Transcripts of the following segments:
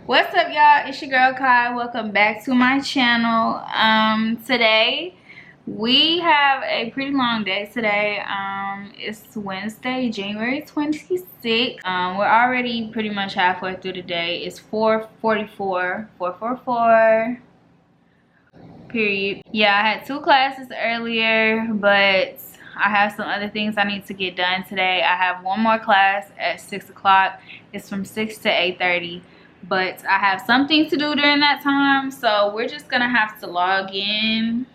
What's up, y'all? It's your girl Kai. Welcome back to my channel. Today we have a pretty long day today. It's Wednesday, January 26th. We're already pretty much halfway through the day. It's 4:44 period. Yeah, I had 2 classes earlier, but I have some other things I need to get done today. I have one more class at 6 o'clock. It's from 6 to 8:30. But I have something to do during that time, so we're just gonna have to log in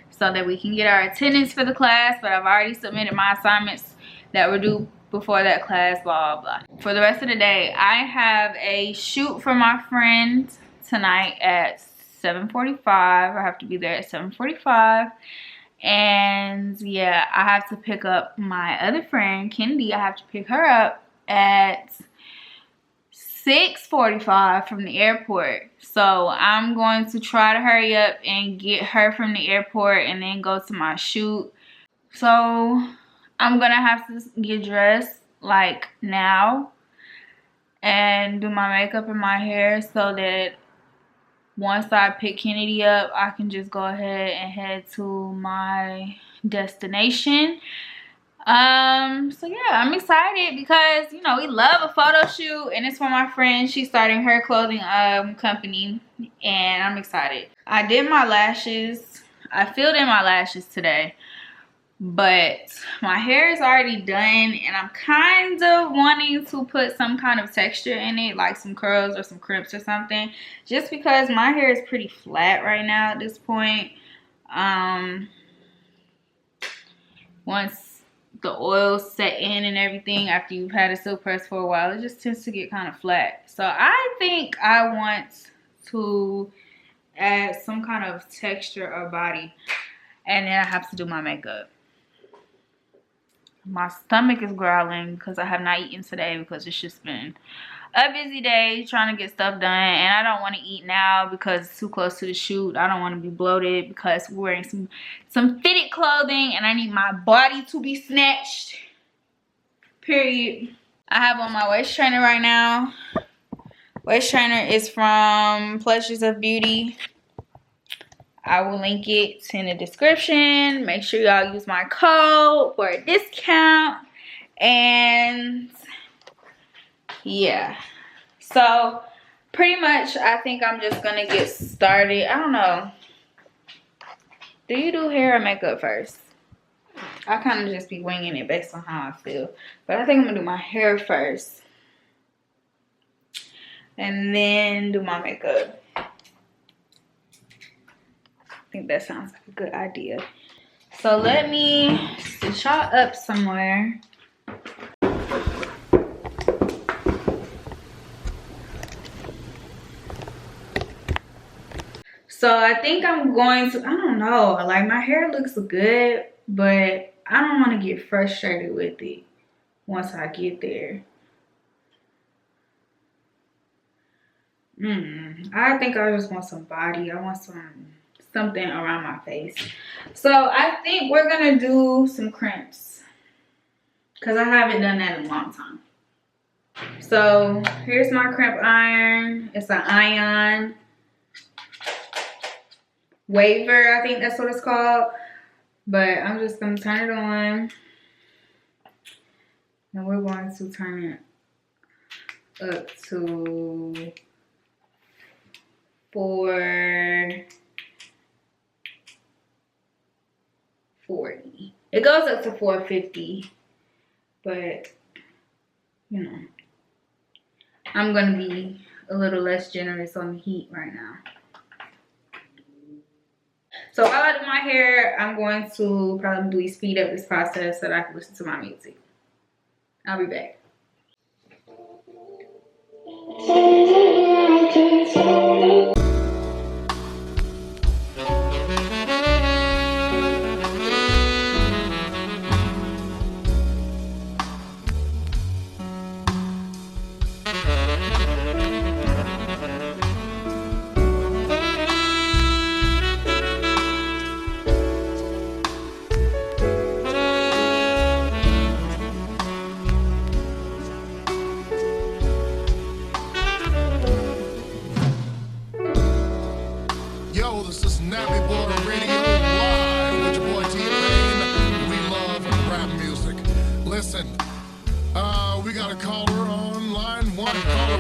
so that we can get our attendance for the class. But I've already submitted my assignments that were due before that class, blah blah blah. For the rest of the day, I have a shoot for my friend tonight at 7:45. I have to be there at 7:45. And yeah, I have to pick up my other friend, Kendi. I have to pick her up at 6:45 from the airport. So I'm going to try to hurry up and get her from the airport and then go to my shoot. So I'm gonna have to get dressed like now and do my makeup and my hair so that once I pick Kennedy up, I can just go ahead and head to my destination. So yeah, I'm excited because, you know, we love a photo shoot and it's for my friend. She's starting her clothing company and I'm excited. I did my lashes. I filled in my lashes today, but my hair is already done and I'm kind of wanting to put some kind of texture in it, like some curls or some crimps or something, just because my hair is pretty flat right now at this point. Once the oil set in and everything, after you've had it silk pressed for a while, it just tends to get kind of flat. So I think I want to add some kind of texture or body, and then I have to do my makeup. My stomach is growling because I have not eaten today because it's just been a busy day trying to get stuff done, and I don't want to eat now because it's too close to the shoot. I don't want to be bloated because we're wearing some fitted clothing and I need my body to be snatched, period. I have on my waist trainer right now. Waist trainer is from Pleasures of Beauty. I will link it in the description. Make sure y'all use my code for a discount. And yeah, so pretty much I think I'm just gonna get started. I don't know, do you do hair or makeup first? I kind of just be winging it based on how I feel, but I think I'm gonna do my hair first and then do my makeup. I think that sounds like a good idea. So let me sit y'all up somewhere. So I think I'm going to, I don't know, like my hair looks good, but I don't want to get frustrated with it once I get there. I think I just want some body. I want something around my face. So I think we're gonna do some crimps because I haven't done that in a long time. So here's my crimp iron. It's an ion waver, I think that's what it's called. But I'm just gonna turn it on and we're going to turn it up to 440. It goes up to 450, but you know, I'm gonna be a little less generous on the heat right now. So while I do my hair, I'm going to probably speed up this process so that I can listen to my music. I'll be back.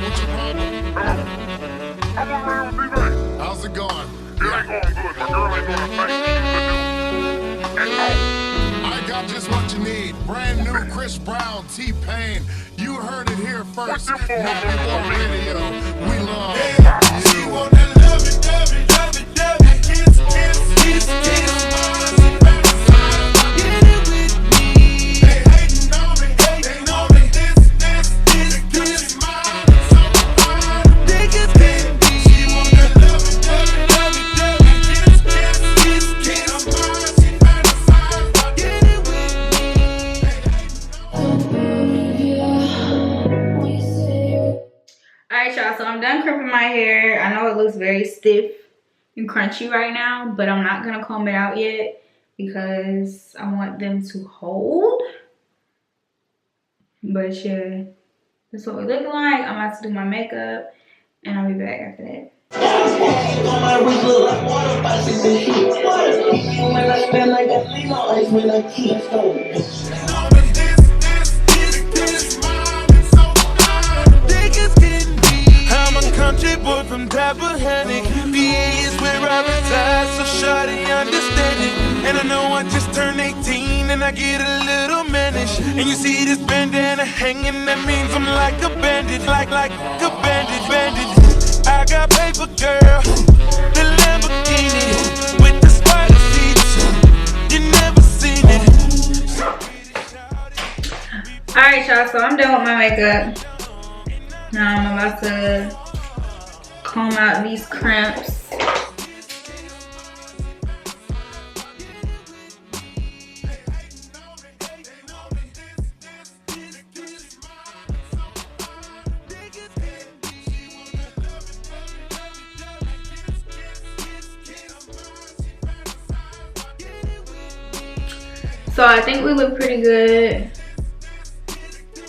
What's your problem? How's it going? It ain't going good. My girl ain't gonna think she's the new. I got just what you need. Brand new Chris Brown, T-Pain. You heard it here first. 94 Radio. We love you. She wanna love it, love it, love it, love it. Kiss, kiss, kiss, kiss. Get it with me. They hating on me, hating on me. This, this mine. So fine. Niggas can't be. She wanna love it, love it, love it, love it. Kiss, kiss, kiss, kiss. I'm mine. She fantasize. Get it with me. Alright, y'all, so I'm done crimping my hair. I know it looks very stiff and crunchy right now, but I'm not gonna comb it out yet because I want them to hold. But yeah, that's what we look like. I'm about to do my makeup and I'll be back after that. Country boy from Tappahannock, VA is where I reside, so shawty understand it. And I know I just turned 18 and I get a little mannish. And you see this bandana hanging, that means I'm like a bandit, like a bandit. I got paper, girl, the Lamborghini with the spider seats. You never seen it. Alright, y'all, so I'm done with my makeup. Now I'm about to comb out these crimps. So I think we look pretty good.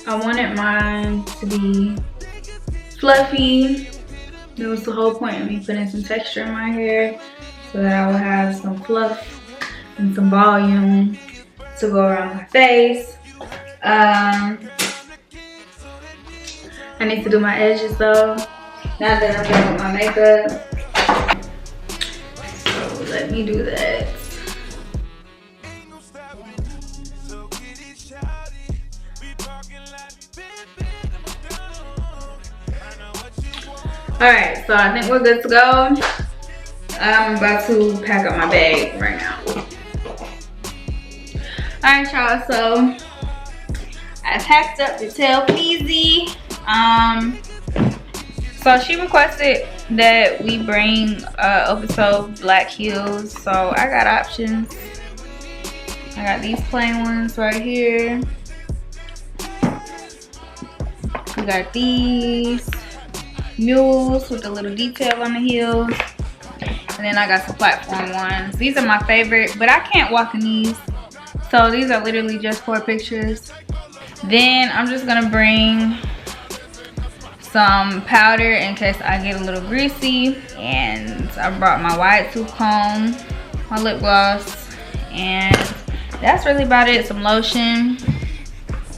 I wanted mine to be fluffy. That was the whole point of me putting some texture in my hair so that I would have some fluff and some volume to go around my face. I need to do my edges though, now that I'm done with my makeup. So let me do that. Alright, so I think we're good to go. I'm about to pack up my bag right now. Alright, y'all, so I packed up the tail Feezy. So she requested that we bring open-toe black heels, so I got options. I got these plain ones right here. We got these mules with a little detail on the heels, and then I got some platform ones. These are my favorite, but I can't walk in these, so these are literally just for pictures. Then I'm just gonna bring some powder in case I get a little greasy, and I brought my wide tooth comb, my lip gloss, and that's really about it. Some lotion.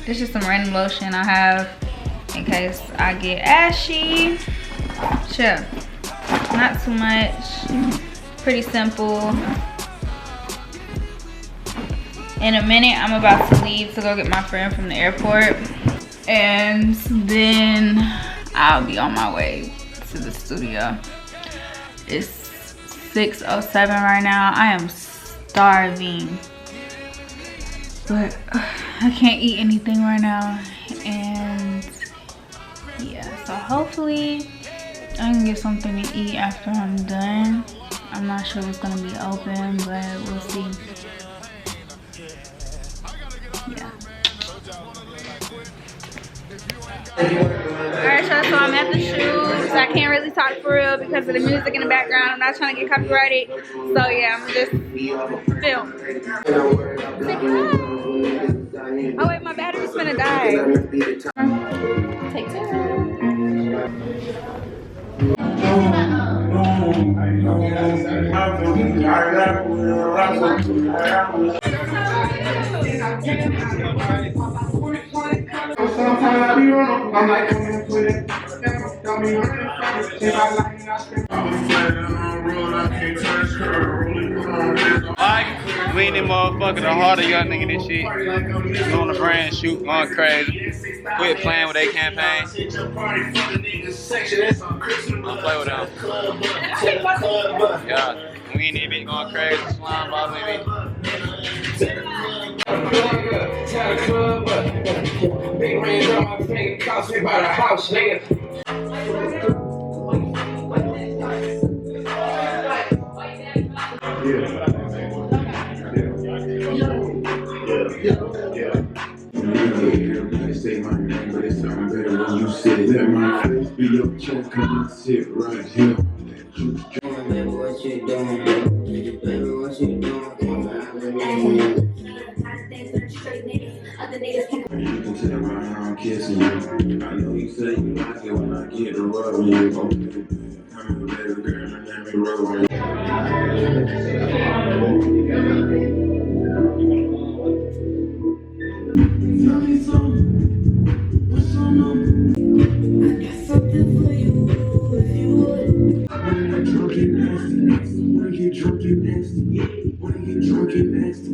This is some random lotion I have in case I get ashy. Sure, not too much, pretty simple. In a minute I'm about to leave to go get my friend from the airport, and then I'll be on my way to the studio. It's 6:07 right now. I am starving, but I can't eat anything right now, and yeah, so hopefully I can get something to eat after I'm done. I'm not sure what's gonna be open, but we'll see. Yeah. Alright, y'all, so I'm at the shoot. I can't really talk for real because of the music in the background. I'm not trying to get copyrighted. So yeah, I'm just film. Oh wait, my battery's gonna die. Take two. Like, we ain't that motherfucker, the harder young nigga this shit. Doing the brand shoot, going crazy. Quit playing with their campaign. Don't play with them. Yeah, we ain't even going crazy, slime ball, baby. Big rings on my finger, cost me about a house, nigga. Say my name, but it sound better when you say it. Let my face be your chest, come and sit right here. Baby, what you doing? Baby, what you doing? You can tell by how I'm kissing you. I know you say you like it when I get to rubbing you. I'm a baby girl, and let me rub on you. Tell me something. What's on I got something for you if you would. Wanna get drunk and nasty. Wanna get drunk and nasty. Wanna get drunk and nasty.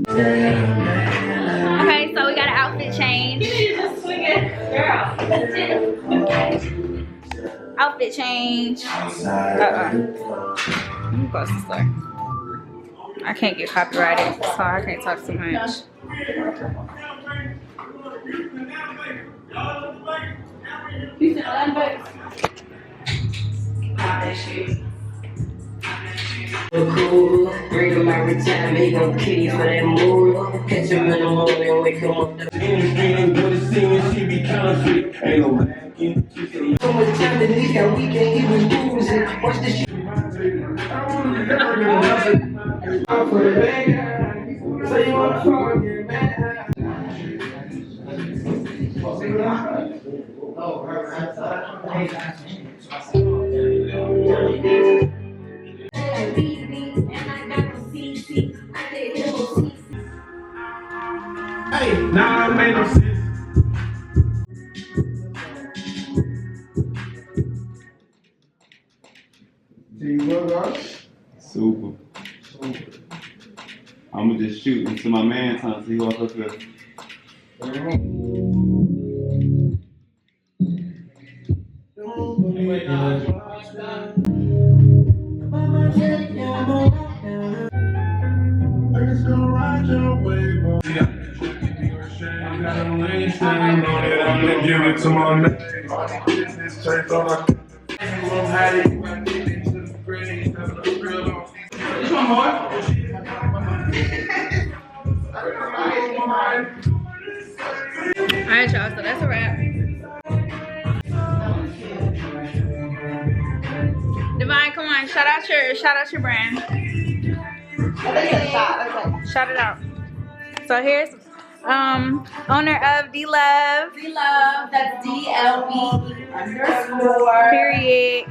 Okay, so we got an outfit change. Outfit change. Let me close the store. I can't get copyrighted, so I can't talk too much. Cool, bring him every time, he gon' kill you for that move. Catch him in the morning, wake him up. She be counterfeit, ain't no lacking. So much time that he got, we can't even lose it. Watch this shit. I'm for the bad guy, so you wanna fuck with man. Hey, nah, I made no sense. Super. I'ma just shoot until my man comes. He walk up here. Give it to my man. Alright, y'all, so that's a wrap. Divine, come on, shout out your brand. Shout it out. So here's owner of D-Love. D-Love, that's D-L-V_. Period.